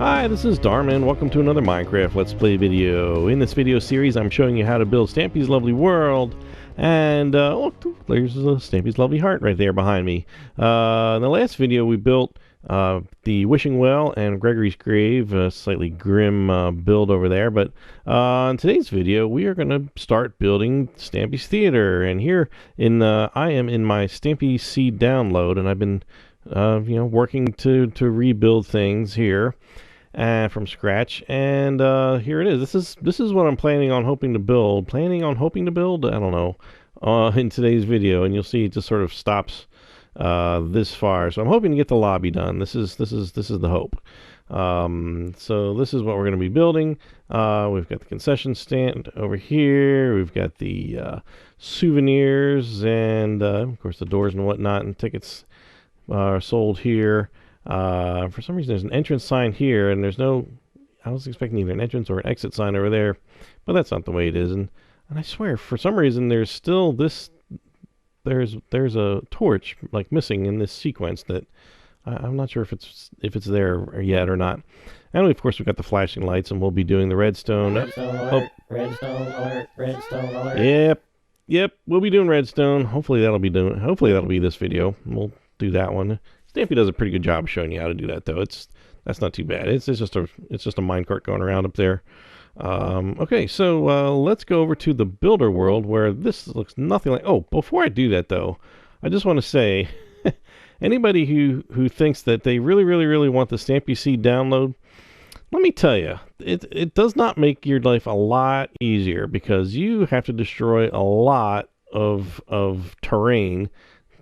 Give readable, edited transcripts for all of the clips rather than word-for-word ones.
Hi, this is Darman. Welcome to another Minecraft Let's Play video. In this video series, I'm showing you how to build Stampy's Lovely World. And, look, there's Stampy's Lovely Heart right there behind me. In the last video, we built the Wishing Well and Gregory's Grave, a slightly grim build over there. But in today's video, we are going to start building Stampy's Theater. And here, I am in my Stampy Seed download, and I've been working to rebuild things here from scratch, and here it is. This is what I'm planning on hoping to build. I don't know. In today's video, and you'll see it just sort of stops this far. So I'm hoping to get the lobby done. This is the hope. So this is what we're going to be building. We've got the concession stand over here. We've got the souvenirs, and of course the doors and whatnot, and tickets are sold here. For some reason there's an entrance sign here, and I was expecting either an entrance or an exit sign over there, but that's not the way it is. And I swear, for some reason there's still there's a torch like missing in this sequence that I'm not sure if it's there yet or not. And of course we've got the flashing lights, and we'll be doing the redstone. Redstone alert, redstone alert, redstone alert. Yep, we'll be doing redstone. Hopefully that'll be this video. We'll do that one. Stampy does a pretty good job showing you how to do that, though. That's not too bad. It's just a minecart going around up there. Okay, so let's go over to the builder world, where this looks nothing like. Oh, before I do that, though, I just want to say, anybody who thinks that they really want the Stampy Seed download, let me tell you, it does not make your life a lot easier, because you have to destroy a lot of terrain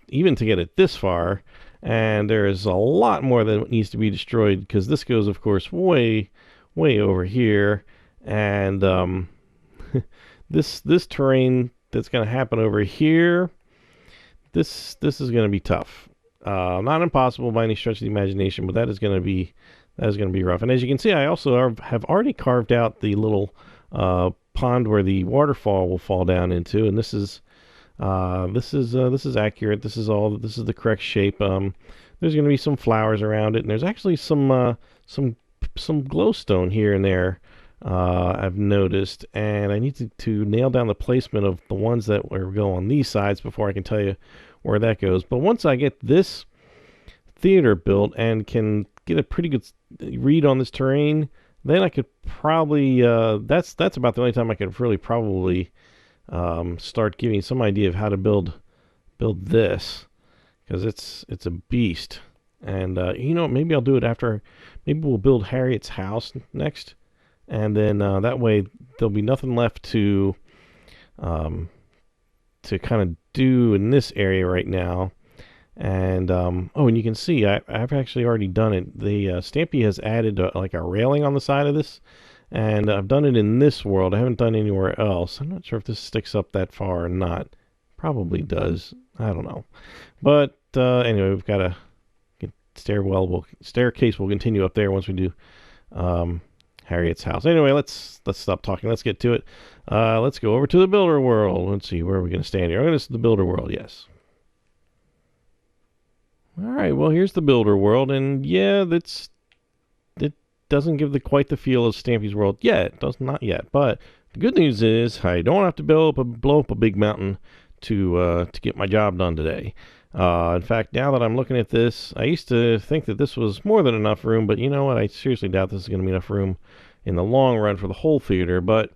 even to get it this far. And there is a lot more that needs to be destroyed, because this goes, of course, way over here. And this terrain that's going to happen over here, this is going to be tough. Not impossible by any stretch of the imagination, but that is going to be rough. And as you can see, I also have already carved out the little pond where the waterfall will fall down into, and this is accurate. This is the correct shape. There's going to be some flowers around it, and there's actually some glowstone here and there. I've noticed, and I need to nail down the placement of the ones that will go on these sides before I can tell you where that goes. But once I get this theater built and can get a pretty good read on this terrain, then I could probably that's about the only time I could really probably start giving some idea of how to build this, because it's a beast. And maybe I'll do it after. Maybe we'll build Harriet's house next, and then that way there'll be nothing left to kind of do in this area right now. And and you can see I've actually already done it. The Stampy has added like a railing on the side of this. And I've done it in this world. I haven't done it anywhere else. I'm not sure if this sticks up that far or not. Probably does. I don't know. But anyway, we've got a staircase will continue up there once we do Harriet's house. Anyway, let's stop talking. Let's get to it. Let's go over to the builder world. Let's see, where are we going to stand here? I'm going to the builder world, yes. All right, well, here's the builder world. And yeah, it doesn't give quite the feel of Stampy's World yet. Does not yet. But the good news is I don't have to blow up a big mountain to get my job done today. In fact, now that I'm looking at this, I used to think that this was more than enough room, but you know what? I seriously doubt this is going to be enough room in the long run for the whole theater. But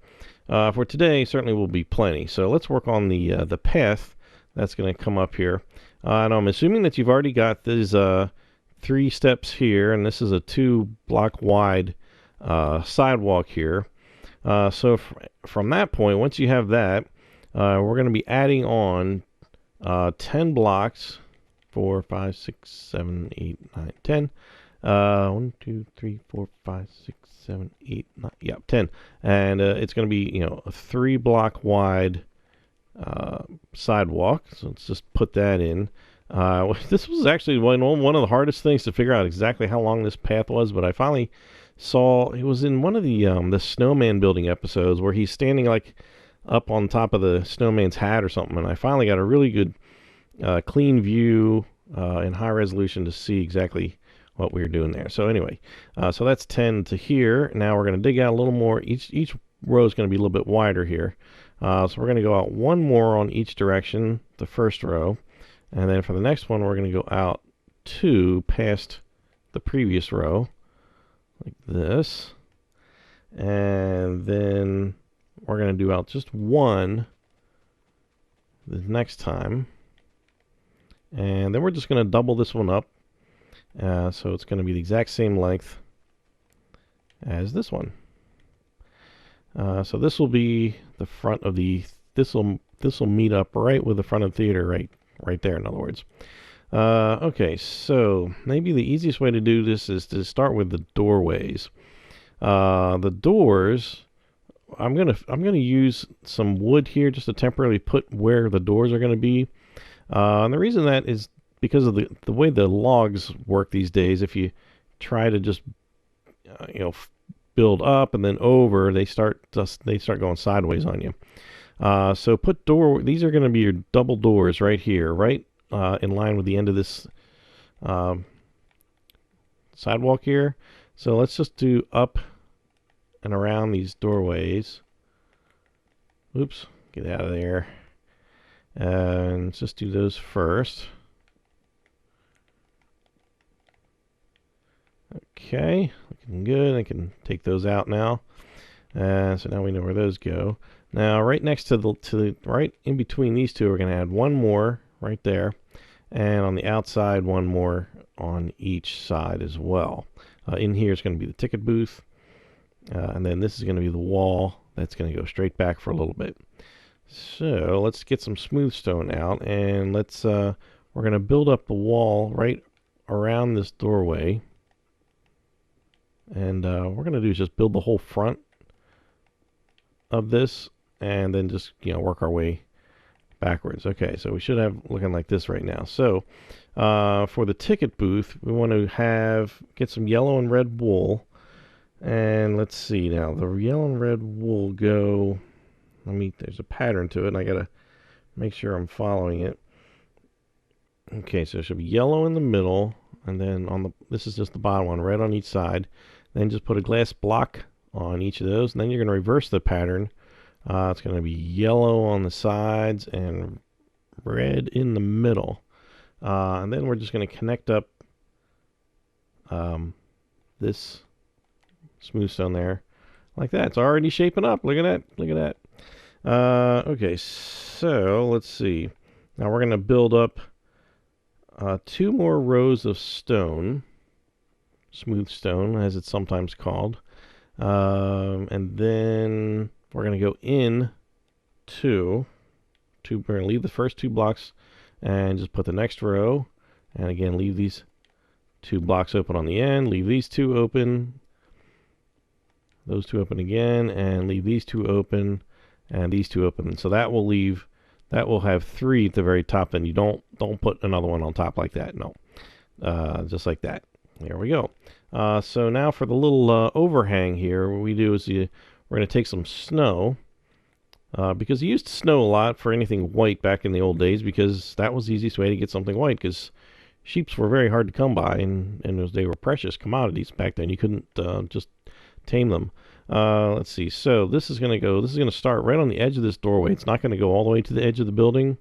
for today, certainly will be plenty. So let's work on the path that's going to come up here. And I'm assuming that you've already got these 3 steps here, and this is a 2-block wide sidewalk here. So from that point, once you have that, we're going to be adding on 10 blocks. 4, 5, 6, 7, 8, 9, 10. 1, 2, 3, 4, 5, 6, 7, 8, 9. Yeah, 10. And it's going to be a 3-block wide sidewalk. So let's just put that in. This was actually one of the hardest things to figure out exactly how long this path was, but I finally saw it was in one of the snowman building episodes where he's standing like up on top of the snowman's hat or something, and I finally got a really good clean view in high resolution to see exactly what we were doing there. So anyway, so that's 10 to here. Now we're going to dig out a little more. Each row is going to be a little bit wider here. So we're going to go out one more on each direction, the first row. And then for the next one, we're going to go out two past the previous row, like this. And then we're going to do out just one the next time. And then we're just going to double this one up. So it's going to be the exact same length as this one. So this will be the front of the, this will meet up right with the front of the theater, right there, in other words. Okay, so maybe the easiest way to do this is to start with the doorways. The doors, I'm gonna use some wood here just to temporarily put where the doors are gonna be. And the reason that is because of the way the logs work these days. If you try to just build up and then over, they start going sideways on you. So put these are going to be your double doors right here, right in line with the end of this sidewalk here. So let's just do up and around these doorways. Oops, get out of there. And let's just do those first. Okay, looking good. I can take those out now. So now we know where those go. Now, right next to right in between these two, we're going to add one more right there, and on the outside, one more on each side as well. In here is going to be the ticket booth, and then this is going to be the wall that's going to go straight back for a little bit. So let's get some smooth stone out, and we're going to build up the wall right around this doorway. And what we're going to do is just build the whole front of this, and then just work our way backwards. Okay, so we should have looking like this right now. So for the ticket booth, we want to get some yellow and red wool. And let's see now, the yellow and red wool go. There's a pattern to it, and I gotta make sure I'm following it. Okay, so it should be yellow in the middle, and then this is just the bottom one, red on each side. Then just put a glass block on each of those, and then you're going to reverse the pattern. It's going to be yellow on the sides and red in the middle. And then we're just going to connect up this smooth stone there like that. It's already shaping up. Look at that. Look at that. Okay, so let's see. Now we're going to build up two more rows of stone. Smooth stone, as it's sometimes called. And then we're going to go in we're going to leave the first two blocks and just put the next row. And again, leave these two blocks open on the end. Leave these two open. Those two open again. And leave these two open. And these two open. So that will have three at the very top. Then you don't put another one on top like that. No. Just like that. There we go. So now for the little overhang here, what we do is we're going to take some snow, because you used to snow a lot for anything white back in the old days, because that was the easiest way to get something white, because sheeps were very hard to come by, and they were precious commodities back then. You couldn't just tame them. Let's see. So this is going to start right on the edge of this doorway. It's not going to go all the way to the edge of the building.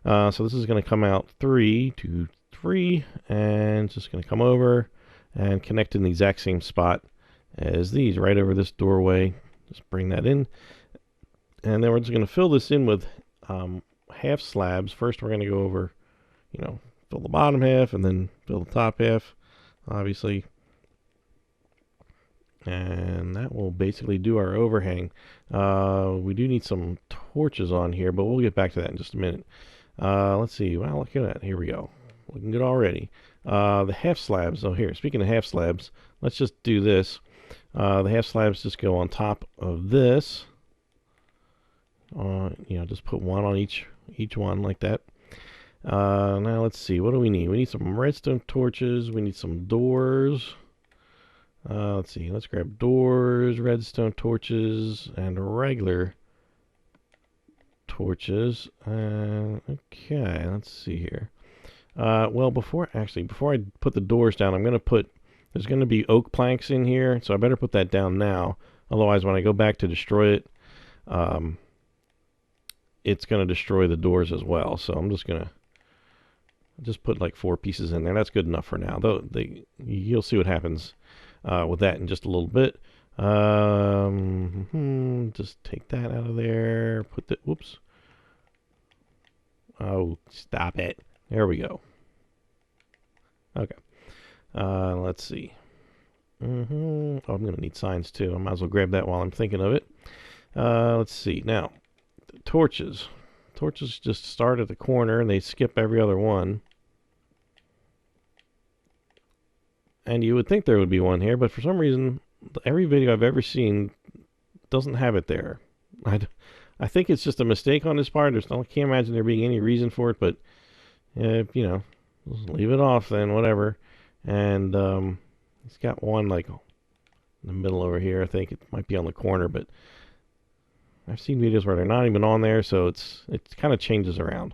So this is going to come out 3, 2, 3, and it's just going to come over and connect in the exact same spot as these, right over this doorway. Just bring that in, and then we're just going to fill this in with half slabs. First we're going to go over, fill the bottom half, and then fill the top half, obviously, and that will basically do our overhang. We do need some torches on here, but we'll get back to that in just a minute. Let's see. Well, look at that. Here we go. Looking good already. The half slabs. Oh, here. Speaking of half slabs, let's just do this. The half slabs just go on top of this. Just put one on each one like that. Now let's see. What do we need? We need some redstone torches. We need some doors. Let's see. Let's grab doors, redstone torches, and regular torches. Okay. Let's see here. Well, before I put the doors down, there's going to be oak planks in here, so I better put that down now. Otherwise, when I go back to destroy it, it's going to destroy the doors as well. So I'm just going to put like 4 pieces in there. That's good enough for now. Though you'll see what happens with that in just a little bit. Just take that out of there. Whoops. Oh, stop it. There we go. Okay. Let's see. Oh, I'm going to need signs too. I might as well grab that while I'm thinking of it. Let's see. Now, torches. Torches just start at the corner and they skip every other one. And you would think there would be one here, but for some reason, every video I've ever seen doesn't have it there. I think it's just a mistake on this part. I can't imagine there being any reason for it, but you know, just leave it off then, whatever. And it's got one like in the middle over here. I think it might be on the corner, but I've seen videos where they're not even on there, so it kind of changes around.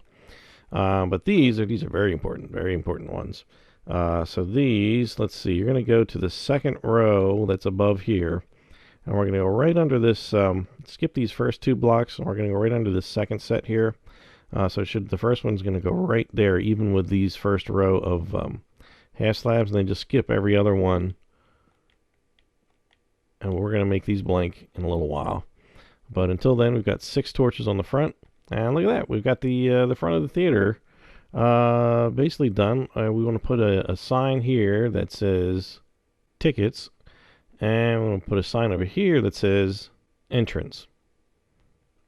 But these are very important ones. So these, let's see, you're going to go to the second row that's above here. And we're going to go right under this, skip these first 2 blocks, and we're going to go right under this second set here. So the first one's going to go right there, even with these first row of half slabs, and then just skip every other one. And we're going to make these blank in a little while. But until then, we've got 6 torches on the front. And look at that, we've got the front of the theater basically done. We want to put a sign here that says tickets. And we're going to put a sign over here that says entrance.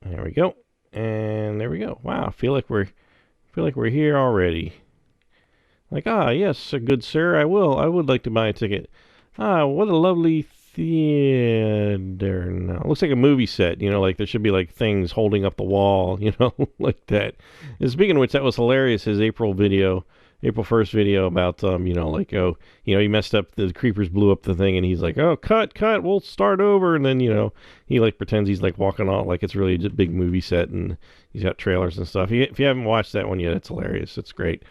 There we go. And there we go. Wow, I feel like we're here already. Like, yes, good sir, I would like to buy a ticket. What a lovely theater. No, it looks like a movie set, you know, like there should be like things holding up the wall, you know, like that. And speaking of which, that was hilarious, his April 1st video about, you know, like, oh, you know, he messed up, the creepers blew up the thing, and he's like, oh, cut, we'll start over, and then, you know, he like pretends he's like walking on like it's really a big movie set, and he's got trailers and stuff. If you haven't watched that one yet, it's hilarious. It's great.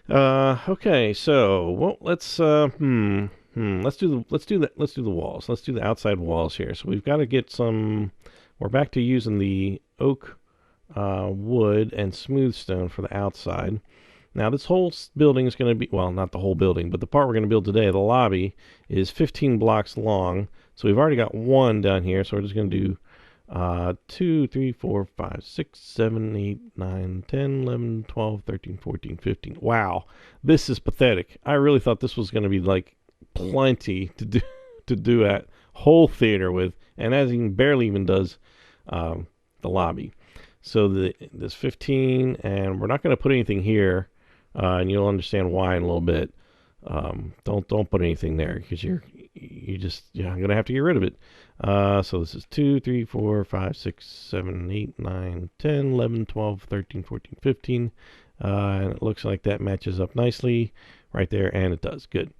Okay, so, well, let's do the walls. Let's do the outside walls here. So we've got to get some. We're back to using the oak, wood, and smooth stone for the outside. Now this whole building is going to be, well, not the whole building, but the part we're going to build today, the lobby, is 15 blocks long. So we've already got 1 down here. So we're just going to do 2, 3, 4, 5, 6, 7, 8, 9, 10, 11, 12, 13, 14, 15. Wow, this is pathetic. I really thought this was going to be like plenty to do that whole theater with, and as he barely even does the lobby. So this 15, and we're not going to put anything here, and you'll understand why in a little bit. Don't put anything there because I'm going to have to get rid of it. So this is 2, 3, 4, 5, 6, 7, 8, 9, 10, 11, 12, 13, 14, 15. And it looks like that matches up nicely right there, and it does. Good.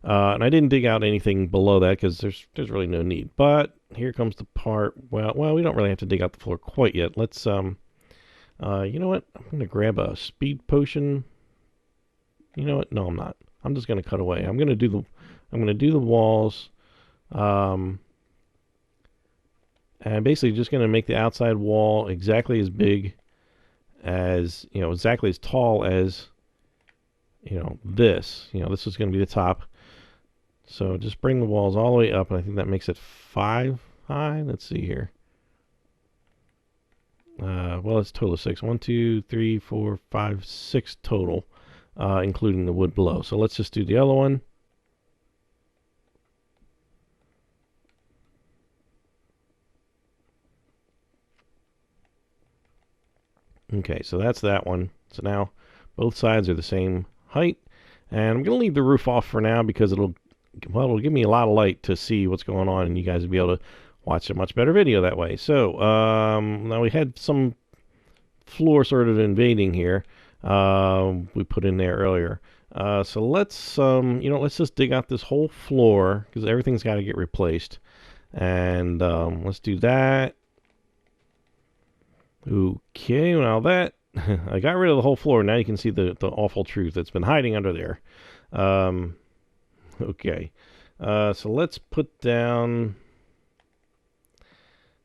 And I didn't dig out anything below that because there's really no need. But here comes the part. Well, we don't really have to dig out the floor quite yet. Let's you know what? I'm gonna grab a speed potion. You know what? No, I'm not. I'm just gonna cut away. I'm gonna do the walls. And basically just gonna make the outside wall exactly as big as, you know, exactly as tall as, you know, this. You know, this is going to be the top. So just bring the walls all the way up, and I think that makes it 5 high. Let's see here. Well, it's a total of 6. 1, 2, 3, 4, 5, 6 total, including the wood below. So let's just do the other one. Okay, so that's that one. So now both sides are the same height, and I'm going to leave the roof off for now because it'll give me a lot of light to see what's going on, and you guys will be able to watch a much better video that way. So now we had some floor sort of invading here. We put in there earlier. So let's let's just dig out this whole floor because everything's got to get replaced, and let's do that. Okay, now that I got rid of the whole floor. Now you can see the awful truth that's been hiding under there. Okay. So let's put down...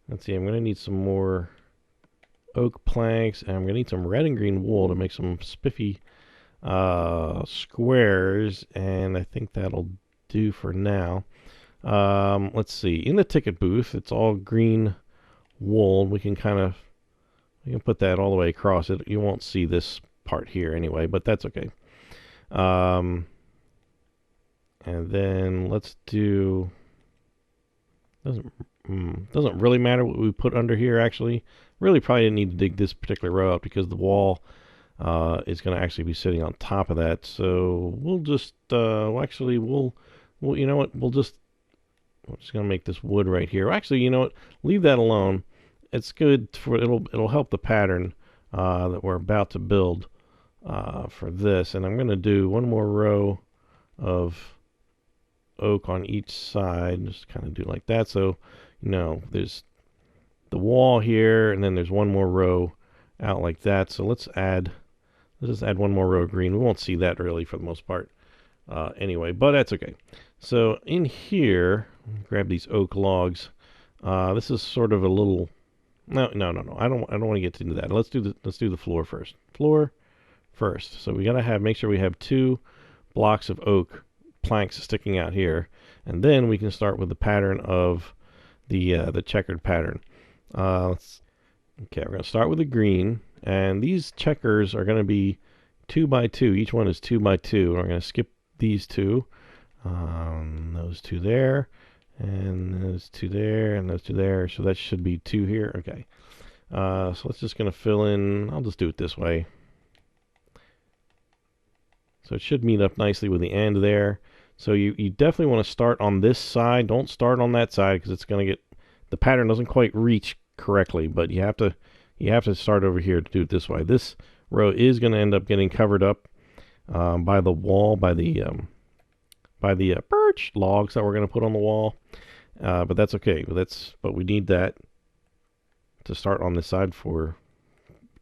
Let's see, I'm going to need some more oak planks, and I'm going to need some red and green wool to make some spiffy squares, and I think that'll do for now. Let's see, in the ticket booth, it's all green wool. We can put that all the way across it. You won't see this part here anyway, but that's okay. And then let's do... Doesn't really matter what we put under here, actually. Really probably didn't need to dig this particular row out because the wall is going to actually be sitting on top of that. So we'll just, we'll you know what, we're just going to make this wood right here. Actually, you know what, leave that alone. It's good for, it'll help the pattern that we're about to build for this. And I'm going to do one more row of oak on each side, just kind of do like that. So, you know, there's the wall here, and then there's one more row out like that. So let's just add one more row of green. We won't see that really for the most part anyway, but that's okay. So in here, grab these oak logs. This is sort of a little... No. I don't want to get into that. Let's do the floor first. Floor first. So we gotta make sure we have 2 blocks of oak planks sticking out here, and then we can start with the pattern of the checkered pattern. Okay, we're going to start with the green, and these checkers are going to be 2 by 2. Each one is 2 by 2. We're going to skip these 2, those 2 there, and those 2 there, and those 2 there. So that should be 2 here. Okay. So let's just going to fill in. I'll just do it this way. So it should meet up nicely with the end there. So you definitely want to start on this side. Don't start on that side because it's going to get, the pattern doesn't quite reach correctly, but you have to start over here to do it this way. This row is going to end up getting covered up by the wall, by the birch logs that we're going to put on the wall. But that's okay. But we need that to start on this side to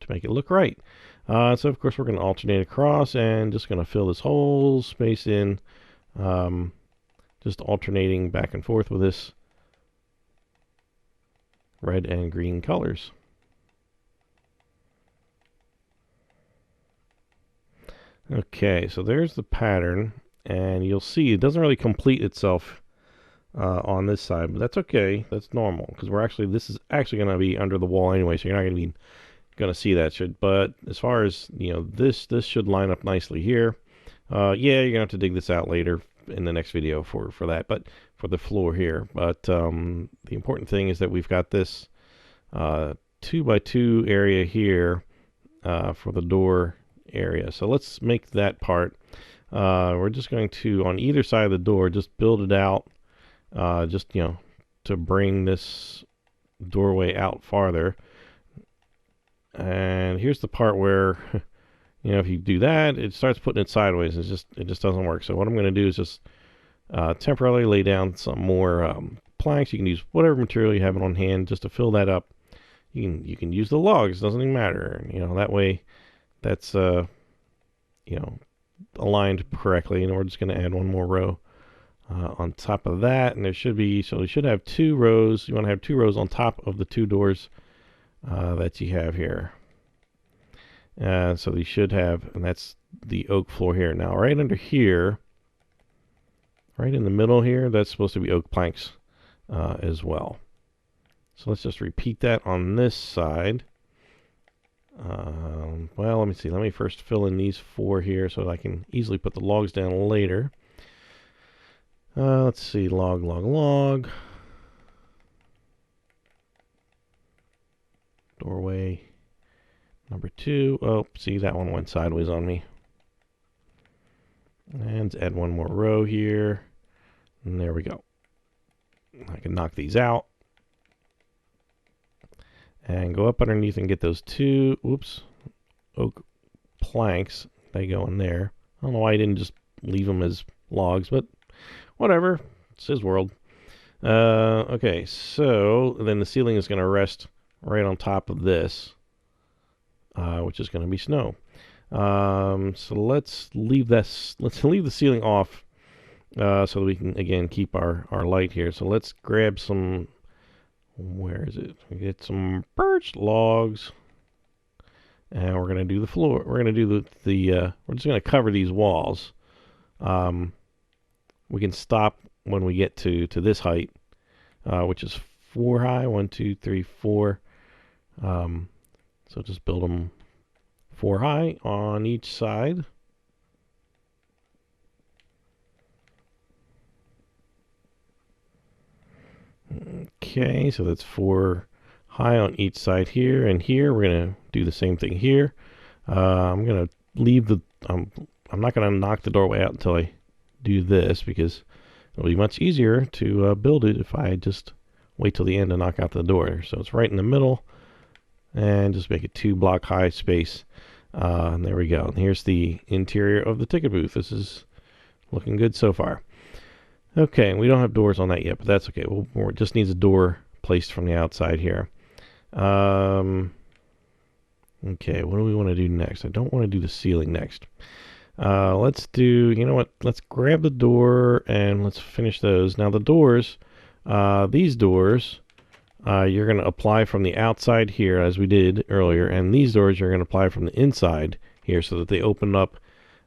make it look right. So of course we're going to alternate across and just going to fill this whole space in, just alternating back and forth with this red and green colors. Okay, so there's the pattern, and you'll see it doesn't really complete itself on this side, but that's okay. That's normal because this is actually going to be under the wall anyway, so you're not going to see that. But as far as, you know, this should line up nicely here. Yeah, you're gonna have to dig this out later in the next video for that, but for the floor here. But the important thing is that we've got this 2 by 2 area here for the door area. So let's make that part. We're just going to, on either side of the door, just build it out, just, you know, to bring this doorway out farther. And here's the part where, you know, if you do that, it starts putting it sideways. It just doesn't work. So what I'm going to do is just temporarily lay down some more planks. You can use whatever material you have on hand just to fill that up. You can use the logs. It doesn't even matter. You know, that way that's you know, aligned correctly. And we're just going to add one more row on top of that. And there should be, so we should have 2 rows. You want to have 2 rows on top of the 2 doors that you have here. So you should have, and that's the oak floor here. Now right under here, right in the middle here, that's supposed to be oak planks as well. So let's just repeat that on this side. Well, let me see. Let me first fill in these 4 here so that I can easily put the logs down later. Let's see, log. Doorway number 2. Oh, see, that one went sideways on me. And let's add one more row here. And there we go. I can knock these out. And go up underneath and get those 2, oak planks. They go in there. I don't know why I didn't just leave them as logs, but whatever. It's his world. Okay, so then the ceiling is going to rest right on top of this. which is going to be snow. So let's leave this. Let's leave the ceiling off so that we can again keep our light here. So let's grab some. Where is it? We get some birch logs, and we're gonna do the floor. We're gonna do we're just gonna cover these walls. We can stop when we get to this height, which is 4 high. 1, 2, 3, 4. So just build them 4 high on each side. Okay, so that's 4 high on each side here and here. We're gonna do the same thing here. I'm gonna leave the. I'm not gonna knock the doorway out until I do this because it'll be much easier to build it if I just wait till the end to knock out the door. So it's right in the middle, and just make it 2 block high space. And there we go. And here's the interior of the ticket booth. This is looking good so far. Okay, we don't have doors on that yet, but that's okay. It just needs a door placed from the outside here. Okay, what do we want to do next? I don't want to do the ceiling next. Let's do, you know what? Let's grab the door and let's finish those. Now the doors, these doors, you're going to apply from the outside here as we did earlier, and these doors you're going to apply from the inside here so that they open up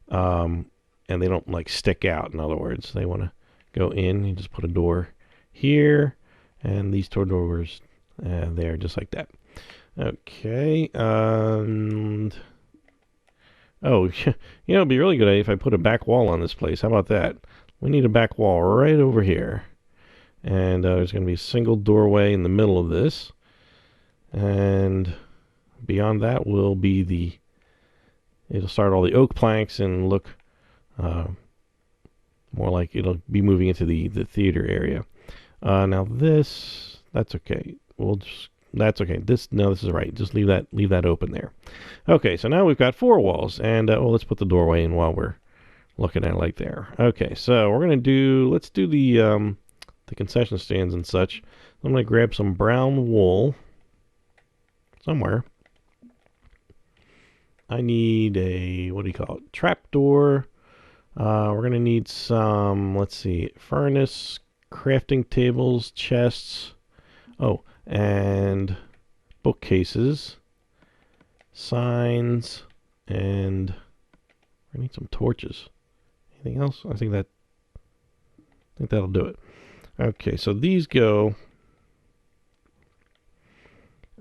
and they don't like stick out. In other words, they want to go in. You just put a door here and these 2 doors there, just like that. Okay, and oh, you know, it'd be really good if I put a back wall on this place. How about that? We need a back wall right over here. And there's going to be a single doorway in the middle of this. And beyond that will be it'll start all the oak planks and look more like it'll be moving into the theater area. Now that's okay. That's okay. This is right. Just leave that open there. Okay, so now we've got 4 walls, and let's put the doorway in while we're looking at it like there. Okay, so let's do the concession stands and such. I'm gonna grab some brown wool somewhere. I need a, what do you call it? Trapdoor. We're gonna need some, let's see, furnace, crafting tables, chests. Oh, and bookcases, signs, and I need some torches. Anything else? I think that'll do it. Okay, so these go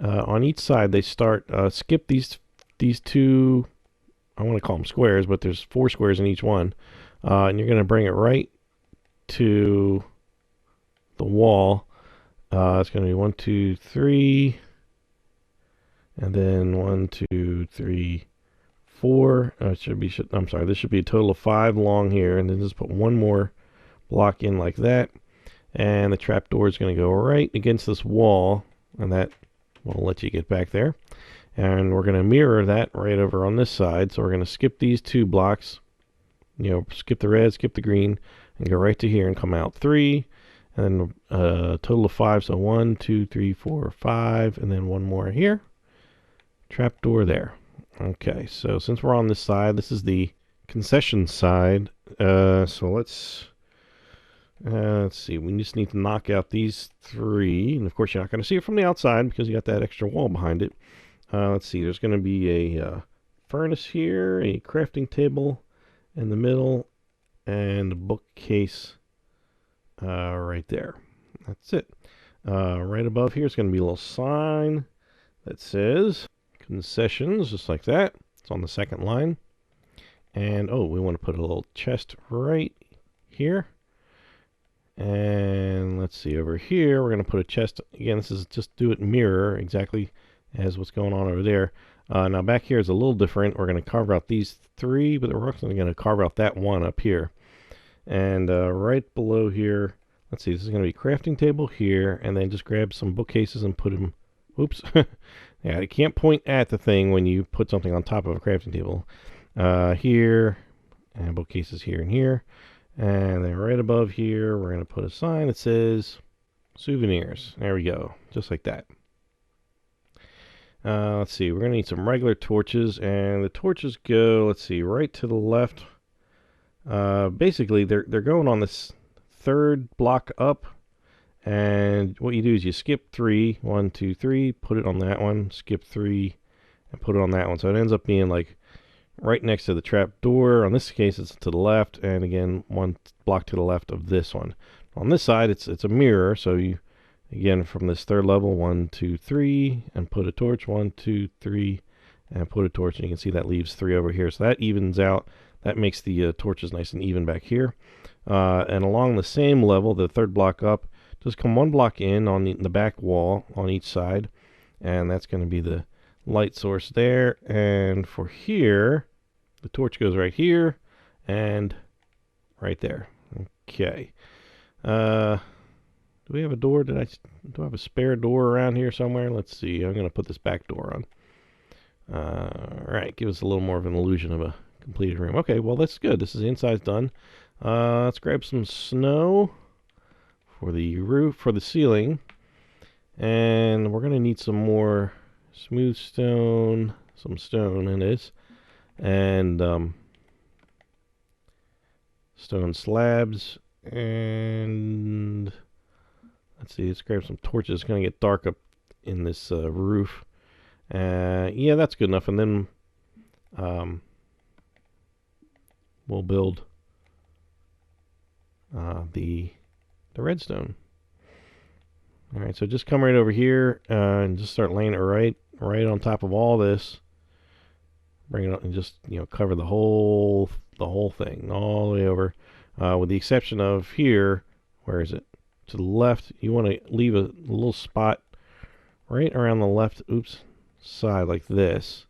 on each side. They start skip these 2. I want to call them squares, but there's 4 squares in each one, and you're going to bring it right to the wall. It's going to be 1, 2, 3, and then 1, 2, 3, 4. I'm sorry. This should be a total of 5 long here, and then just put 1 more block in like that. And the trapdoor is going to go right against this wall, and that will let you get back there. And we're going to mirror that right over on this side. So we're going to skip these 2 blocks, skip the red, skip the green, and go right to here and come out 3. And then a total of 5. So 1, 2, 3, 4, 5, and then 1 more here. Trapdoor there. Okay, so since we're on this side, this is the concession side. So let's see. We just need to knock out these 3, and of course you're not going to see it from the outside because you got that extra wall behind it. Let's see. There's going to be a furnace here, a crafting table in the middle, and a bookcase right there. That's it. Right above here is going to be a little sign that says concessions, just like that. It's on the 2nd line. And we want to put a little chest right here. And let's see, over here we're going to put a chest. Again, this is just do it mirror exactly as what's going on over there. Now back here is a little different. We're going to carve out these 3, but we're also going to carve out that 1 up here. And right below here, let's see, this is going to be crafting table here, and then just grab some bookcases and put them, oops. Yeah, you can't point at the thing when you put something on top of a crafting table. Here, and bookcases here and here. And then right above here, we're going to put a sign that says souvenirs. There we go, just like that. Let's see, we're going to need some regular torches, and the torches go, let's see, right to the left. Basically, they're going on this third block up, and what you do is you skip 3, 1, 2, 3, put it on that one, skip 3, and put it on that one. So it ends up being like right next to the trap door. On this case, it's to the left, and again, one block to the left of this one. On this side, it's a mirror, so you, again, from this third level, 1, 2, 3, and put a torch, 1, 2, 3, and put a torch, and you can see that leaves 3 over here. So that evens out. That makes the torches nice and even back here. And along the same level, the third block up, just come 1 block in on the back wall on each side, and that's going to be the light source there. And for here, the torch goes right here and right there. Okay. Do we have a door? Do I have a spare door around here somewhere? Let's see. I'm going to put this back door on. Alright, give us a little more of an illusion of a completed room. Okay, well that's good. This is the inside's done. Let's grab some snow for the roof, for the ceiling. And we're going to need some more smooth stone, some stone in this, and stone slabs. And let's see, let's grab some torches. It's going to get dark up in this roof. Yeah, that's good enough. And then we'll build the redstone. All right, so just come right over here and just start laying it right on top of all this. Bring it up and just cover the whole thing all the way over, with the exception of here. Where is it? To the left. You want to leave a little spot right around the left. Side like this.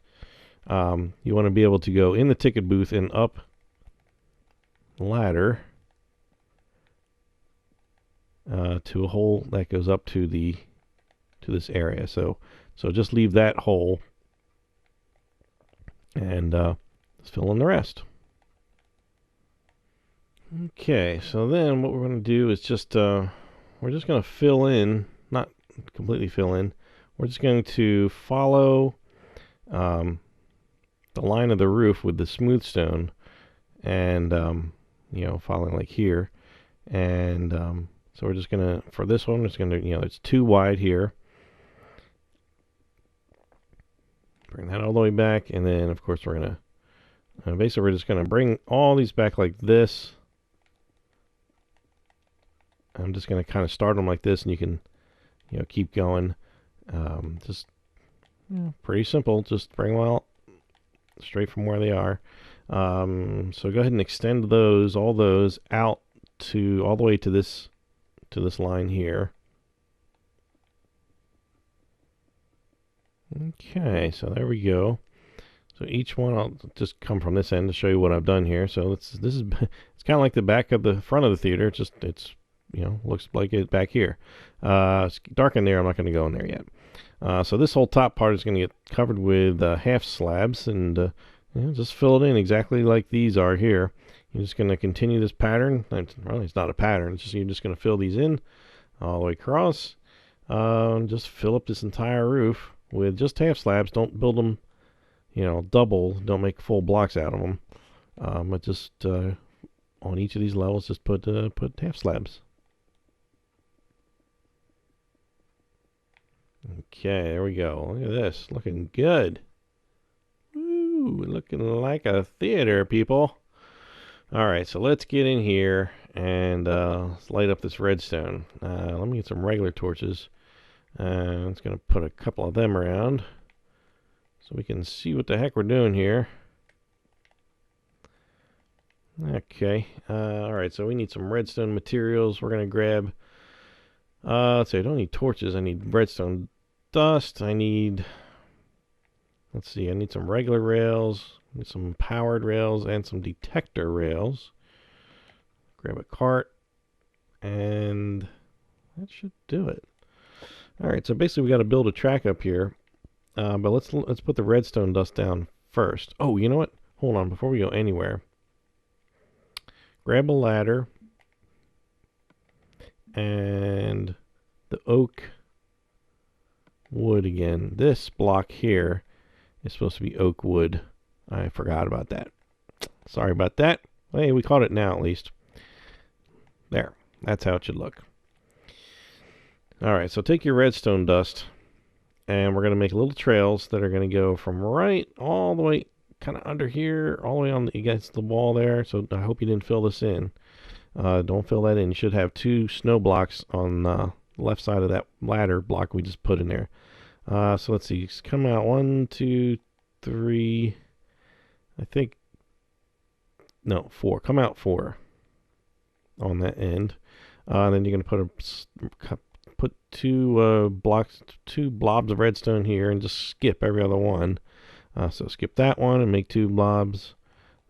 You want to be able to go in the ticket booth and up the ladder to a hole that goes up to this area. So just leave that hole and just fill in the rest. Okay, so then what we're going to do is just we're just going to fill in, not completely fill in. We're just going to follow the line of the roof with the smooth stone, and following like here. And so we're just gonna, for this one, it's gonna, it's too wide here. Bring that all the way back, and then of course we're gonna basically we're just gonna bring all these back like this. I'm just gonna kind of start them like this, and you can keep going. Just pretty simple. Just bring them out straight from where they are. So go ahead and extend those, all those out to all the way to this line here. Okay, so there we go. So each one, I'll just come from this end to show you what I've done here. So this is it's kind of like the back of the front of the theater. It's looks like it back here. It's dark in there. I'm not going to go in there yet. So this whole top part is going to get covered with half slabs, and just fill it in exactly like these are here. You're just going to continue this pattern. Well, it's not a pattern. It's just you're just going to fill these in all the way across. Just fill up this entire roof with just half slabs. Don't build them, double. Don't make full blocks out of them. But just on each of these levels, just put half slabs. Okay, there we go. Look at this, looking good. Woo, looking like a theater, people. All right, so let's get in here and let's light up this redstone. Let me get some regular torches. I'm just going to put a couple of them around so we can see what the heck we're doing here. Okay, all right, so we need some redstone materials. We're going to grab, let's see, I don't need torches. I need redstone dust. I need, let's see, I need some regular rails, some powered rails, and some detector rails. Grab a cart, and that should do it. All right, so basically we got to build a track up here, but let's put the redstone dust down first. Oh, you know what? Hold on, before we go anywhere, grab a ladder and the oak wood again. This block here is supposed to be oak wood. I forgot about that. Sorry about that. Hey, we caught it now at least. There. That's how it should look. Alright, so take your redstone dust, and we're going to make little trails that are going to go from right all the way kind of under here, all the way on against the wall there. So I hope you didn't fill this in. Don't fill that in. You should have 2 snow blocks on the left side of that ladder block we just put in there. So let's see. Come out 1, 2, 3. I think, no, 4. Come out 4 on that end. Then you're going to put 2 blobs of redstone here, and just skip every other one. So skip that one and make 2 blobs.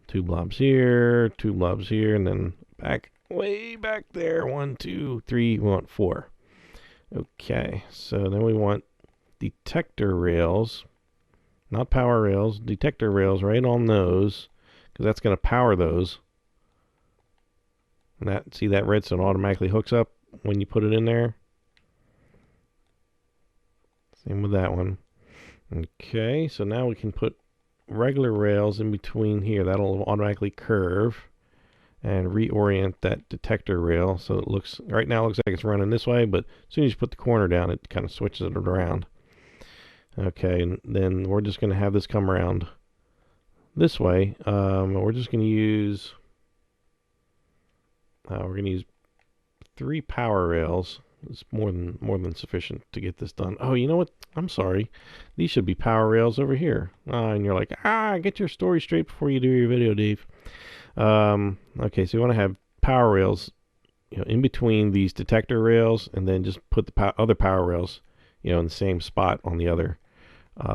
2 blobs here, 2 blobs here, and then back, way back there. 1, 2, 3. We want 4. Okay, so then we want detector rails, not power rails, detector rails right on those, because that's going to power those. And that, see, that redstone automatically hooks up when you put it in there. Same with that one. Okay, so now we can put regular rails in between here. That'll automatically curve and reorient that detector rail so it looks, right now it looks like it's running this way, but as soon as you put the corner down, it kind of switches it around. Okay, and then we're just going to have this come around this way. We're just going to use 3 power rails. It's more than sufficient to get this done. Oh, you know what? I'm sorry. These should be power rails over here. And you're like, get your story straight before you do your video, Dave. Okay, so you want to have power rails, in between these detector rails, and then just put the other power rails, in the same spot on the other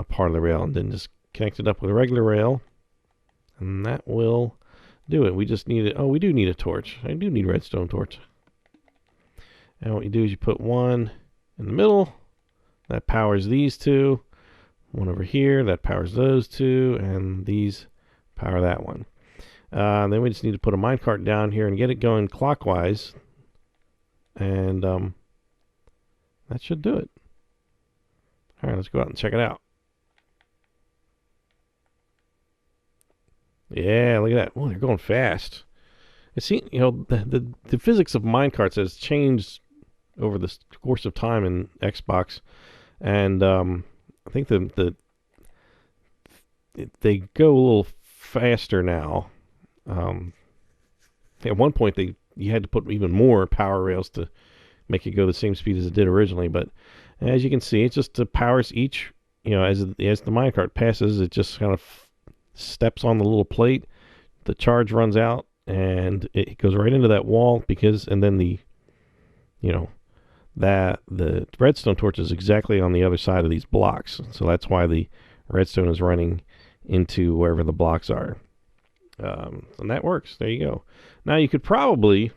part of the rail, and then just connect it up with a regular rail, and that will do it. We just need it. Oh, we do need a torch. I do need a redstone torch. And what you do is you put one in the middle, that powers these 2, one over here, that powers those 2, and these power that one. Then we just need to put a minecart down here and get it going clockwise, and that should do it. Alright, let's go out and check it out. Yeah, look at that. Oh, they're going fast. It seems, the physics of minecarts has changed over the course of time in Xbox, and I think they go a little faster now. At one point, you had to put even more power rails to make it go the same speed as it did originally. But as you can see, it just powers each. As the minecart passes, it just kind of steps on the little plate. The charge runs out, and it goes right into that wall and then the redstone torch is exactly on the other side of these blocks. So that's why the redstone is running into wherever the blocks are. And that works. There you go. Now you could probably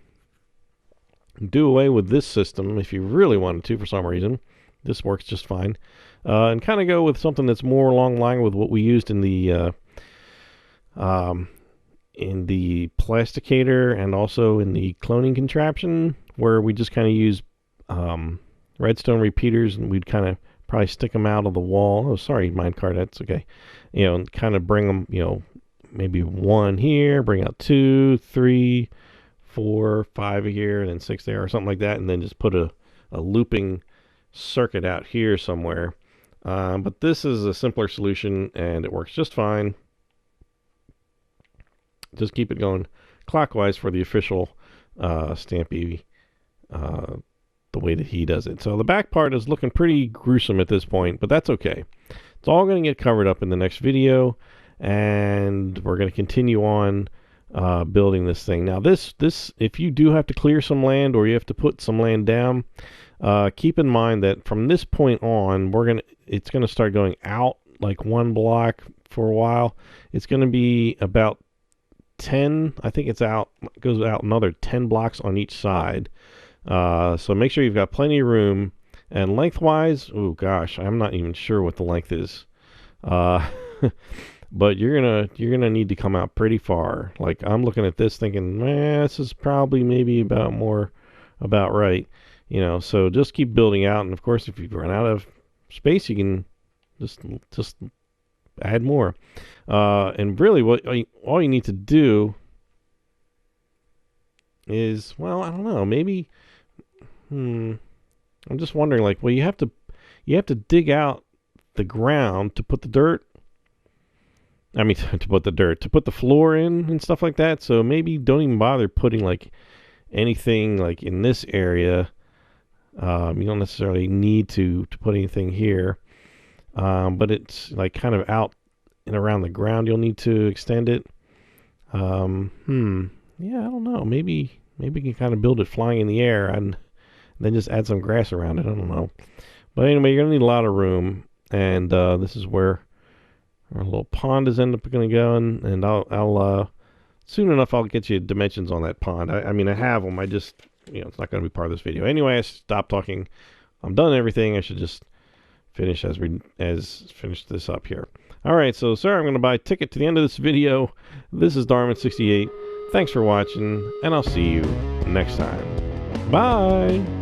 do away with this system if you really wanted to for some reason. This works just fine. And kind of go with something that's more along the line with what we used in the plasticator and also in the cloning contraption, where we just kind of use redstone repeaters, and we'd kind of probably stick them out of the wall. Oh, sorry, minecart, that's okay. And kind of bring them, maybe 1 here, bring out 2, 3, 4, 5 here, and then 6 there, or something like that, and then just put a looping circuit out here somewhere. But this is a simpler solution, and it works just fine. Just keep it going clockwise for the official Stampy, the way that he does it. So the back part is looking pretty gruesome at this point, but that's okay. It's all going to get covered up in the next video, and we're going to continue on building this thing. Now this, if you do have to clear some land or you have to put some land down, keep in mind that from this point on, it's going to start going out like 1 block for a while. It's going to be about 10, I think it goes out another 10 blocks on each side. So make sure you've got plenty of room. And lengthwise, oh gosh, I'm not even sure what the length is. But you're gonna need to come out pretty far. Like, I'm looking at this thinking, this is probably maybe about right. So just keep building out. And of course, if you run out of space, you can just add more. And really, what all you need to do is, well, I don't know, maybe. I'm just wondering, like, well, you have to dig out the ground to put the dirt. I mean, to put the floor in and stuff like that. So maybe don't even bother putting like anything like in this area. You don't necessarily need to put anything here, but it's like kind of out and around the ground. You'll need to extend it. Yeah, I don't know. Maybe you can kind of build it flying in the air and then just add some grass around it. I don't know. But anyway, you're gonna need a lot of room, and this is where our little pond is going to go, and I'll soon enough I'll get you dimensions on that pond. I mean, I have them. I just, it's not going to be part of this video. Anyway, I stopped talking. I'm done everything. I should just finish finish this up here. All right, so sir, I'm going to buy a ticket to the end of this video. This is Darman68. Thanks for watching, and I'll see you next time. Bye.